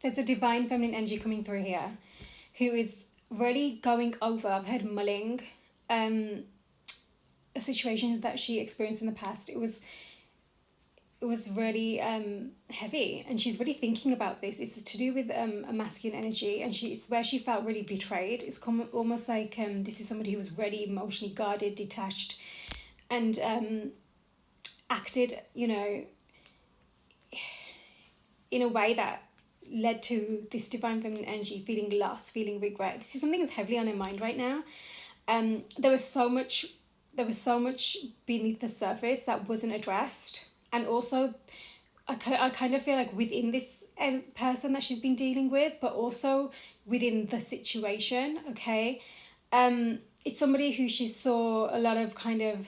There's a divine feminine energy coming through here who is really going over, I've heard mulling, a situation that she experienced in the past. It was really heavy, and she's really thinking about this. It's to do with a masculine energy, and she's where she felt really betrayed. It's almost like this is somebody who was really emotionally guarded, detached, and acted, you know, in a way that led to this divine feminine energy feeling lost, feeling regret. This is something that's heavily on her mind right now. There was so much beneath the surface that wasn't addressed. And also, I kind of feel like within this person that she's been dealing with, but also within the situation, okay? It's somebody who she saw a lot of kind of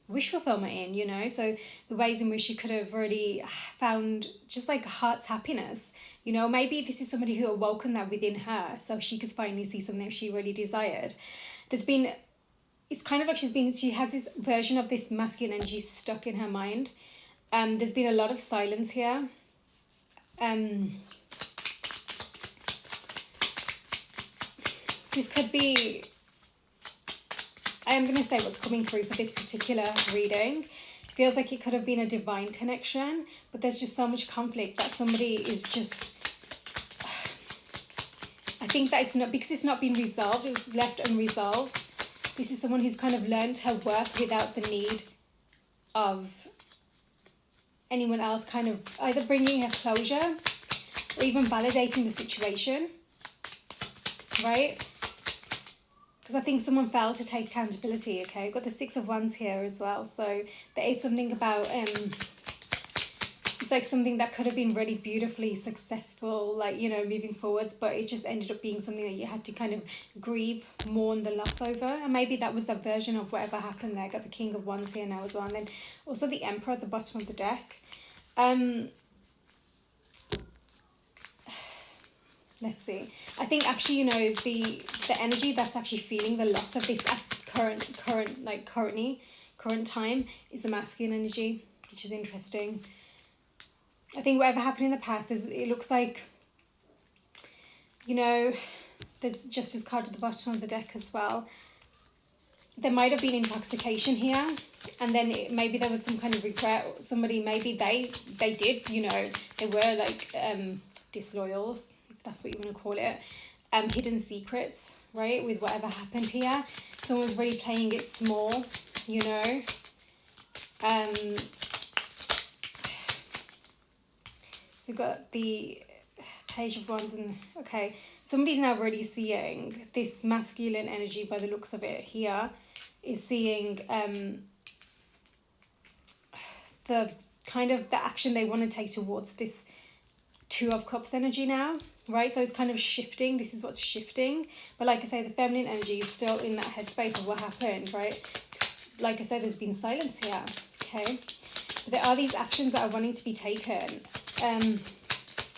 wish fulfillment in, you know? So the ways in which she could have really found just like heart's happiness, you know? Maybe this is somebody who awoken that within her, so she could finally see something she really desired. It's kind of like she has this version of this masculine energy stuck in her mind. There's been a lot of silence here. This could be, I am going to say what's coming through for this particular reading. Feels like it could have been a divine connection, but there's just so much conflict that somebody is just, I think that it's not, because it's not been resolved, it was left unresolved. This is someone who's kind of learned her worth without the need of anyone else kind of either bringing her closure or even validating the situation, right? Because I think someone failed to take accountability, okay? I've got the Six of Wands here as well. So there is something about, it's like something that could have been really beautifully successful, like, you know, moving forwards, but it just ended up being something that you had to kind of grieve, mourn the loss over. And maybe that was a version of whatever happened there. I got the King of Wands here now as well. And then also the Emperor at the bottom of the deck. Let's see. I think actually, you know, the energy that's actually feeling the loss of this current time is a masculine energy, which is interesting. I think whatever happened in the past is, it looks like, you know, there's Justice card at the bottom of the deck as well. There might have been intoxication here, and then maybe there was some kind of regret. Somebody, maybe they did, you know, they were like disloyals, if that's what you want to call it, hidden secrets, right, with whatever happened here. Someone was really playing it small, you know. So we've got the Page of Wands, and okay, somebody's now really seeing this masculine energy by the looks of it here, is seeing the kind of the action they want to take towards this Two of Cups energy now, right? So it's kind of shifting. This is what's shifting. But like I say, the feminine energy is still in that headspace of what happened, right? Like I said, there's been silence here, okay? But there are these actions that are wanting to be taken.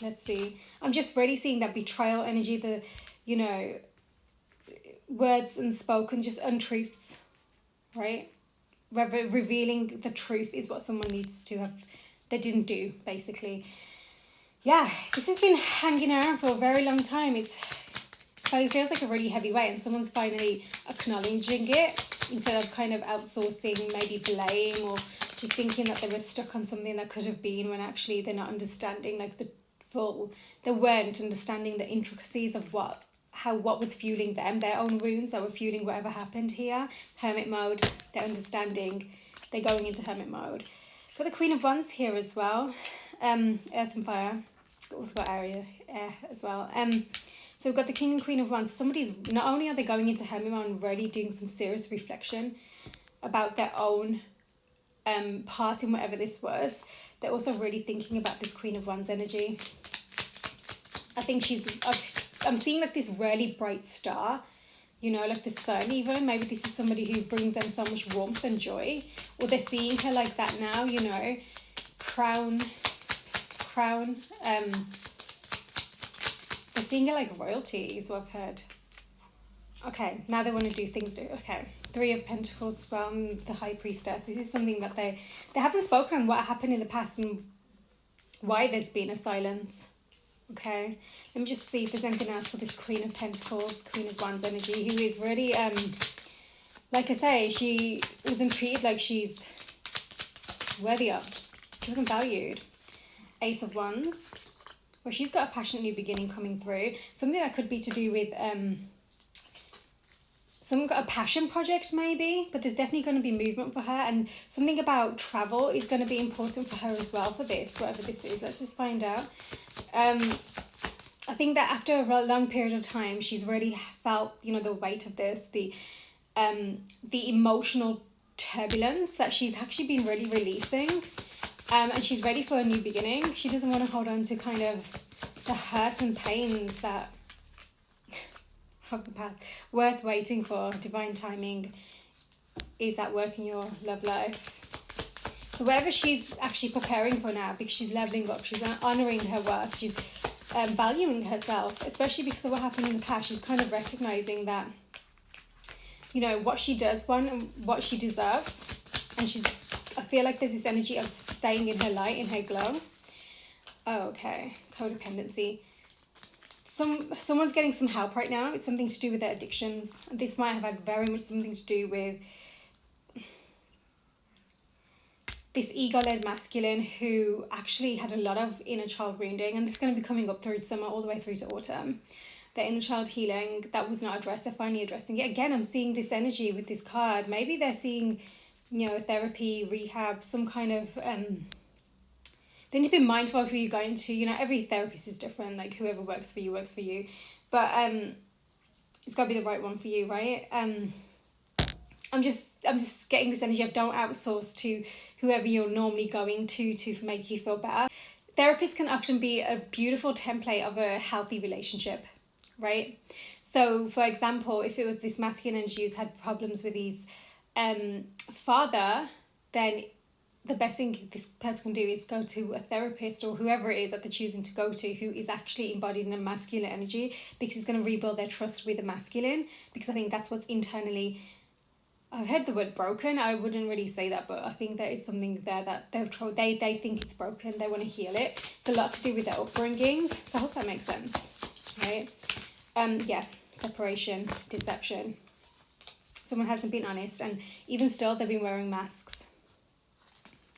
Let's see. I'm just really seeing that betrayal energy, the, you know, words unspoken, just untruths, right? Revealing the truth is what someone needs to have, they didn't do, basically. Yeah, this has been hanging around for a very long time. It feels like a really heavy weight, and someone's finally acknowledging it instead of kind of outsourcing maybe blame, or just thinking that they were stuck on something that could have been, when actually they're not understanding like they weren't understanding the intricacies of what was fueling them, their own wounds that were fueling whatever happened here. Hermit mode, they're understanding, they're going into hermit mode. Got the Queen of Wands here as well. Earth and fire. Also got air as well. So we've got the King and Queen of Wands. Somebody's, not only are they going into hermit mode and really doing some serious reflection about their own part in whatever this was, they're also really thinking about this Queen of Wands energy. I think I'm seeing like this really bright star, you know, like the sun even. Maybe this is somebody who brings them so much warmth and joy, or they're seeing her like that now, you know. Crown, they're seeing her like royalty is what I've heard. Okay, now they want to do things okay. Three of Pentacles as well, and the High Priestess. This is something that they haven't spoken on what happened in the past and why there's been a silence, Okay, let me just see if there's anything else for this Queen of Pentacles, Queen of Wands energy, who is really, like I say, she wasn't treated like she's worthy of. She wasn't valued. Ace of Wands. Well, she's got a passionate new beginning coming through. Something that could be to do with someone got a passion project maybe, but there's definitely going to be movement for her, and something about travel is going to be important for her as well for this, whatever this is. Let's just find out. I think that after a long period of time, she's already felt, you know, the weight of this, the emotional turbulence that she's actually been really releasing, and she's ready for a new beginning. She doesn't want to hold on to kind of the hurt and pains that of the past. Worth waiting for. Divine timing is at work in your love life. So whatever she's actually preparing for now, because she's leveling up, she's honouring her worth, she's valuing herself, especially because of what happened in the past. She's kind of recognising that, you know, what she does want and what she deserves. And I feel like there's this energy of staying in her light, in her glow. Oh, okay. Codependency. Someone's getting some help right now. It's something to do with their addictions. This might have had very much something to do with this ego-led masculine who actually had a lot of inner child wounding, and this is going to be coming up through summer all the way through to autumn. The inner child healing that was not addressed, they're finally addressing it. Again, I'm seeing this energy with this card. Maybe they're seeing, you know, therapy, rehab, some kind of they need to be mindful of who you're going to. You know, every therapist is different. Like, whoever works for you works for you, but it's got to be the right one for you, right? I'm just getting this energy of don't outsource to whoever you're normally going to make you feel better. Therapists can often be a beautiful template of a healthy relationship, right? So, for example, if it was this masculine energy who's had problems with his father, then the best thing this person can do is go to a therapist or whoever it is that they're choosing to go to, who is actually embodied in a masculine energy, because it's going to rebuild their trust with the masculine. Because I think that's what's internally, I've heard the word broken. I wouldn't really say that, but I think there is something there that they think it's broken. They want to heal it. It's a lot to do with their upbringing. So I hope that makes sense, right? Yeah, separation, deception. Someone hasn't been honest, and even still, they've been wearing masks.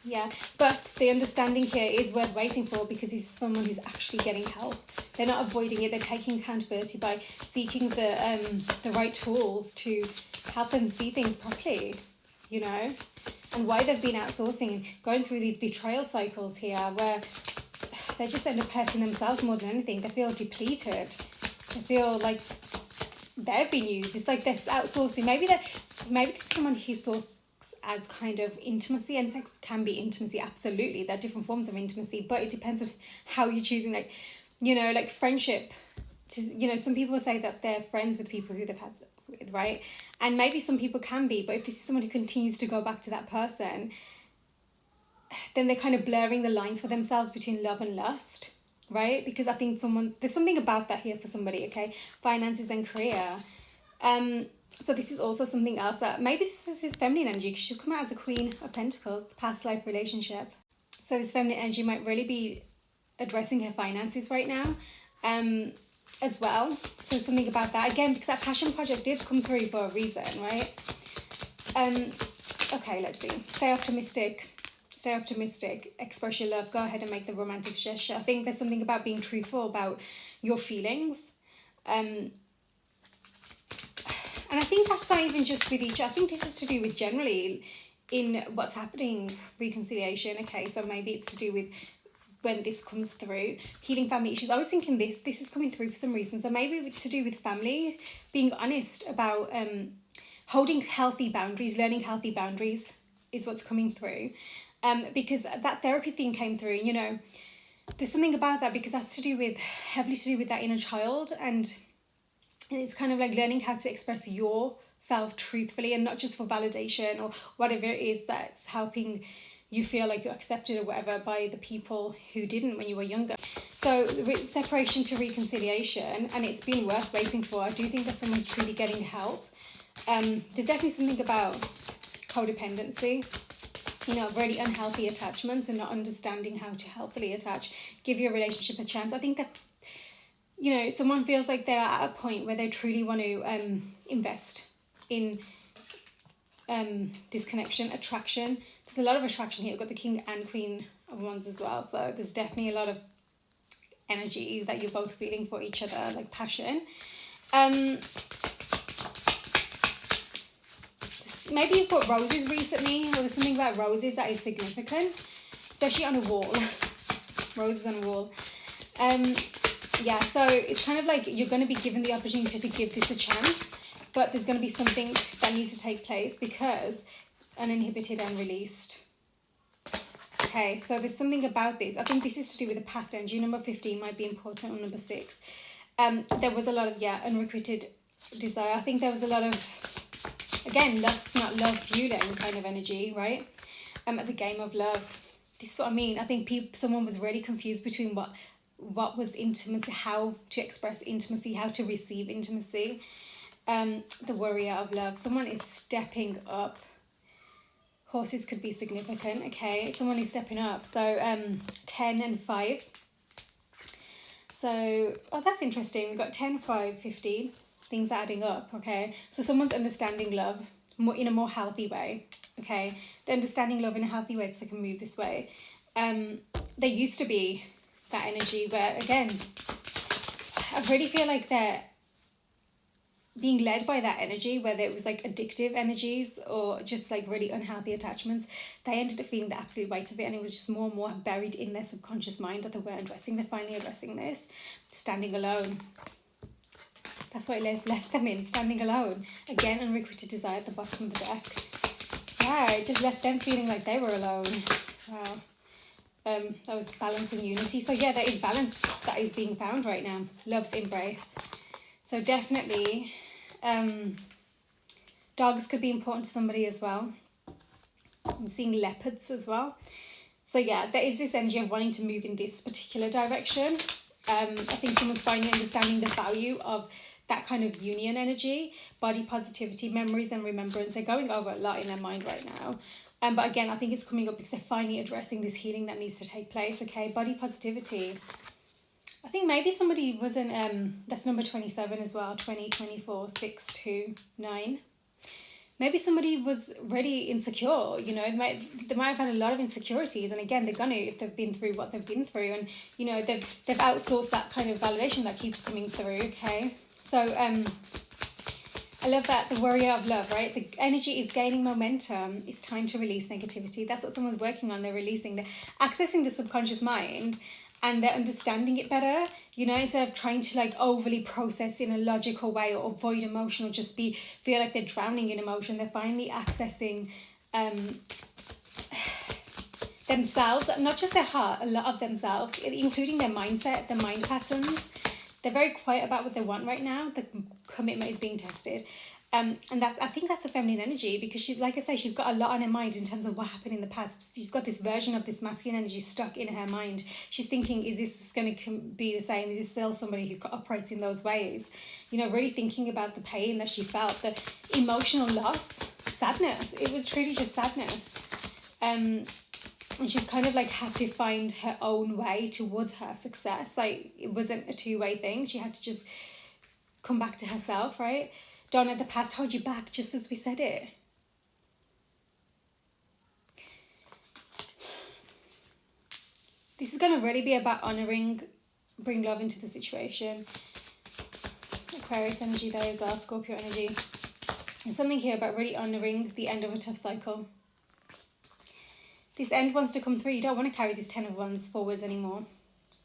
Yeah, but the understanding here is worth waiting for, because this is someone who's actually getting help. They're not avoiding it. They're taking accountability by seeking the right tools to help them see things properly, you know, and why they've been outsourcing and going through these betrayal cycles here where they just end up hurting themselves more than anything. They feel depleted. They feel like they've been used. It's like they're outsourcing. Maybe this is someone who sources as kind of intimacy, and sex can be intimacy, absolutely. There are different forms of intimacy, but it depends on how you're choosing. Like, you know, like friendship, you know, some people say that they're friends with people who they've had sex with, right? And maybe some people can be, but if this is someone who continues to go back to that person, then they're kind of blurring the lines for themselves between love and lust, right? Because I think there's something about that here for somebody, okay? Finances and career. So this is also something else that maybe this is his feminine energy, because she's come out as a Queen of Pentacles, past life relationship. So this feminine energy might really be addressing her finances right now, as well. So something about that, again, because that passion project did come through for a reason, right? Okay, let's see. Stay optimistic, express your love, go ahead and make the romantic gesture. I think there's something about being truthful about your feelings. And I think that's not even just with each other. I think this is to do with generally in what's happening, reconciliation. Okay, so maybe it's to do with when this comes through, healing family issues. I was thinking this is coming through for some reason. So maybe it's to do with family, being honest about holding healthy boundaries, learning healthy boundaries is what's coming through. Because that therapy thing came through, you know, there's something about that, because that's heavily to do with that inner child, and it's kind of like learning how to express yourself truthfully, and not just for validation or whatever it is that's helping you feel like you're accepted or whatever by the people who didn't when you were younger. So separation to reconciliation, and it's been worth waiting for. I do think that someone's truly getting help. There's definitely something about codependency. really unhealthy attachments and not understanding how to healthily attach. Give your relationship a chance. I think that, someone feels like they're at a point where they truly want to invest in this connection, attraction. There's a lot of attraction here. We've got the King and Queen of Wands as well. So there's definitely a lot of energy that you're both feeling for each other, like passion. Maybe you've got roses recently, or there's something about roses that is significant, especially on a wall. Roses on a wall. Yeah, so it's kind of like you're going to be given the opportunity to give this a chance, but there's going to be something that needs to take place because uninhibited and released. Okay, so there's something about this. I think this is to do with the past energy. Number 15 might be important, or number 6. There was a lot of, unrequited desire. I think there was a lot of, again, lust, not love, fueling kind of energy, right? The game of love. This is what I mean. I think someone was really confused between what was intimacy, how to express intimacy, how to receive intimacy. The warrior of love. Someone is stepping up. Horses could be significant, okay? Someone is stepping up. So 10 and 5. So, that's interesting. We've got 10, 5, 15. Things adding up, okay? So someone's understanding love in a more healthy way, okay? They're understanding love in a healthy way so they can move this way. There used to be that energy where, again, I really feel like they're being led by that energy, whether it was like addictive energies or just like really unhealthy attachments. They ended up feeling the absolute weight of it, and it was just more and more buried in their subconscious mind that they weren't addressing. They're finally addressing this. Standing alone. That's what it left them in, standing alone. Again, unrequited desire at the bottom of the deck. Yeah, it just left them feeling like they were alone. Wow. That was balance and unity. So yeah, there is balance that is being found right now. Love's embrace. So definitely, dogs could be important to somebody as well. I'm seeing leopards as well. So yeah, there is this energy of wanting to move in this particular direction. I think someone's finally understanding the value of that kind of union energy, body positivity, memories and remembrance. They're going over a lot in their mind right now. But again, I think it's coming up because they're finally addressing this healing that needs to take place. Okay, body positivity. I think maybe somebody wasn't, that's number 27 as well, 20, 24, 6, 2, 9. Maybe somebody was really insecure, they might have had a lot of insecurities. And again, they're going to, if they've been through what they've been through, and, they've outsourced that kind of validation that keeps coming through, okay? So, I love that, the warrior of love, right? The energy is gaining momentum. It's time to release negativity. That's what someone's working on. They're releasing, they're accessing the subconscious mind, and they're understanding it better, instead of trying to like overly process in a logical way or avoid emotion or just feel like they're drowning in emotion. They're finally accessing themselves, not just their heart, a lot of themselves, including their mindset, their mind patterns. They're very quiet about what they want right now. The commitment is being tested. And I think that's a feminine energy, because she, like I say, she's got a lot on her mind in terms of what happened in the past. She's got this version of this masculine energy stuck in her mind. She's thinking, is this going to be the same? Is this still somebody who operates in those ways? Really thinking about the pain that she felt, the emotional loss, sadness. It was truly just sadness. And she's kind of like had to find her own way towards her success. Like, it wasn't a two-way thing. She had to just come back to herself, right? Don't let the past hold you back, just as we said it. This is going to really be about honouring, bring love into the situation. Aquarius energy there as well, Scorpio energy. There's something here about really honouring the end of a tough cycle. This end wants to come through. You don't want to carry this 10 of Wands forwards anymore.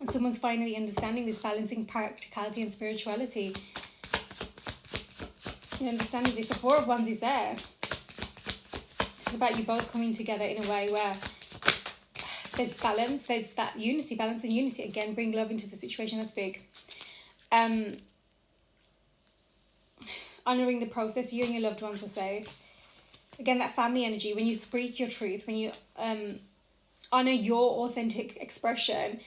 And someone's finally understanding this, balancing practicality and spirituality. You're understanding this. The 4 of Wands is there. It's about you both coming together in a way where there's balance, there's that unity, balance and unity. Again, bring love into the situation. That's big. Honouring the process, you and your loved ones are safe. Again, that family energy, when you speak your truth, when you honour your authentic expression,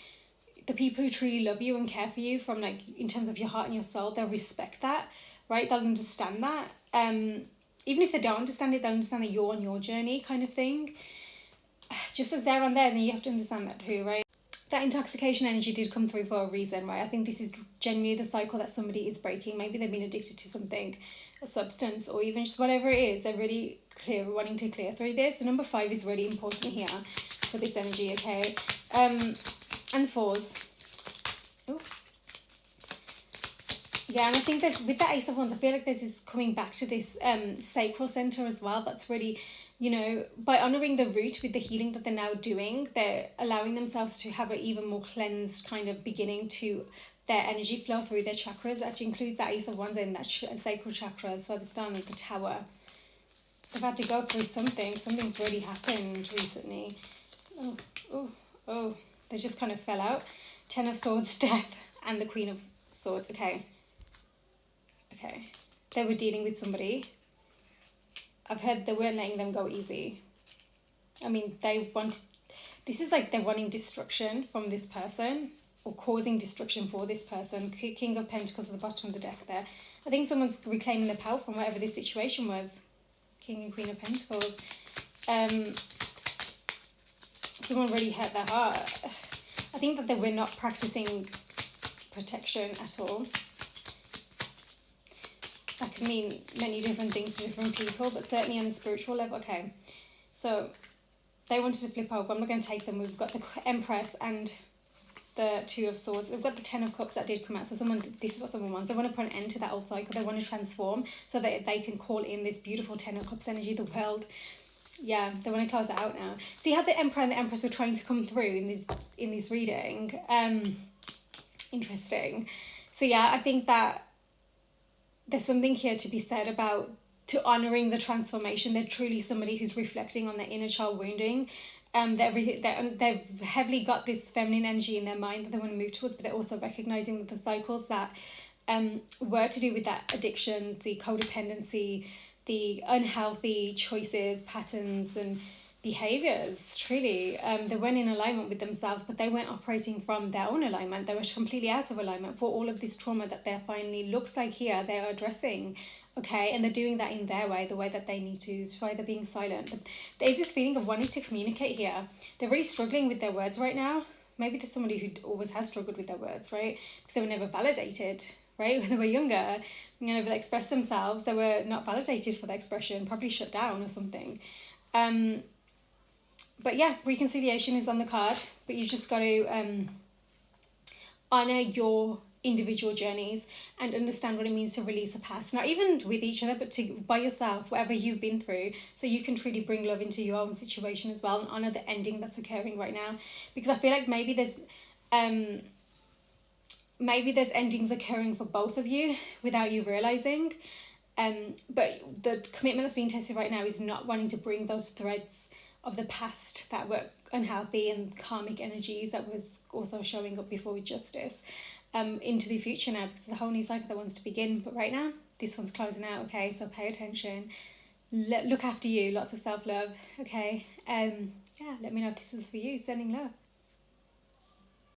the people who truly love you and care for you from like in terms of your heart and your soul, they'll respect that, right? They'll understand that. Even if they don't understand it, they'll understand that you're on your journey kind of thing. just as they're on theirs, and you have to understand that too, right? That intoxication energy did come through for a reason, right? I think this is genuinely the cycle that somebody is breaking. Maybe they've been addicted to something, a substance, or even just whatever it is. They're really wanting to clear through this. The number 5 is really important here for this energy, okay? And 4s. Oh. Yeah, and I think that with the Ace of Wands, I feel like this is coming back to this sacral center as well. That's really, by honouring the root with the healing that they're now doing, they're allowing themselves to have an even more cleansed kind of beginning to their energy flow through their chakras. That actually includes that Ace of Wands in that sacral chakra. So the Star at the Tower. They've had to go through something. Something's really happened recently. Oh, they just kind of fell out. 10 of Swords, Death, and the Queen of Swords. Okay. They were dealing with somebody. I've heard they weren't letting them go easy. I mean, this is like they're wanting destruction from this person, or causing destruction for this person. King of Pentacles at the bottom of the deck there. I think someone's reclaiming the power from whatever this situation was. King and Queen of Pentacles. Someone really hurt their heart. I think that they were not practicing protection at all. That can mean many different things to different people, but certainly on a spiritual level. Okay, so they wanted to flip over. I'm not going to take them. We've got the Empress and the 2 of Swords. We've got the 10 of Cups that did come out. So this is what someone wants. They want to put an end to that old cycle. They want to transform so that they can call in this beautiful 10 of Cups energy, the world. Yeah, they want to close it out now. See how the Emperor and the Empress were trying to come through in this reading? Interesting. So yeah, I think that there's something here to be said about honouring the transformation. They're truly somebody who's reflecting on their inner child wounding. They've heavily got this feminine energy in their mind that they want to move towards, but they're also recognising that the cycles that were to do with that addiction, the codependency, the unhealthy choices, patterns and behaviours, truly, they weren't in alignment with themselves, but they weren't operating from their own alignment. They were completely out of alignment for all of this trauma that they're finally, looks like here, they're addressing, okay? And they're doing that in their way, the way that they need to, why they're being silent. But there's this feeling of wanting to communicate here. They're really struggling with their words right now. Maybe there's somebody who always has struggled with their words, right? Because they were never validated, right? When they were younger, whenever they expressed themselves, they were not validated for their expression, probably shut down or something. But yeah, reconciliation is on the card, but you just got to honour your individual journeys and understand what it means to release the past, not even with each other, but by yourself, whatever you've been through, so you can truly bring love into your own situation as well and honour the ending that's occurring right now. Because I feel like maybe there's endings occurring for both of you without you realising. But the commitment that's being tested right now is not wanting to bring those threads of the past that were unhealthy and karmic energies that was also showing up before with justice into the future now, because the whole new cycle that wants to begin. But right now, this one's closing out, okay? So pay attention. Look after you. Lots of self-love, okay? Yeah, let me know if this is for you. Sending love.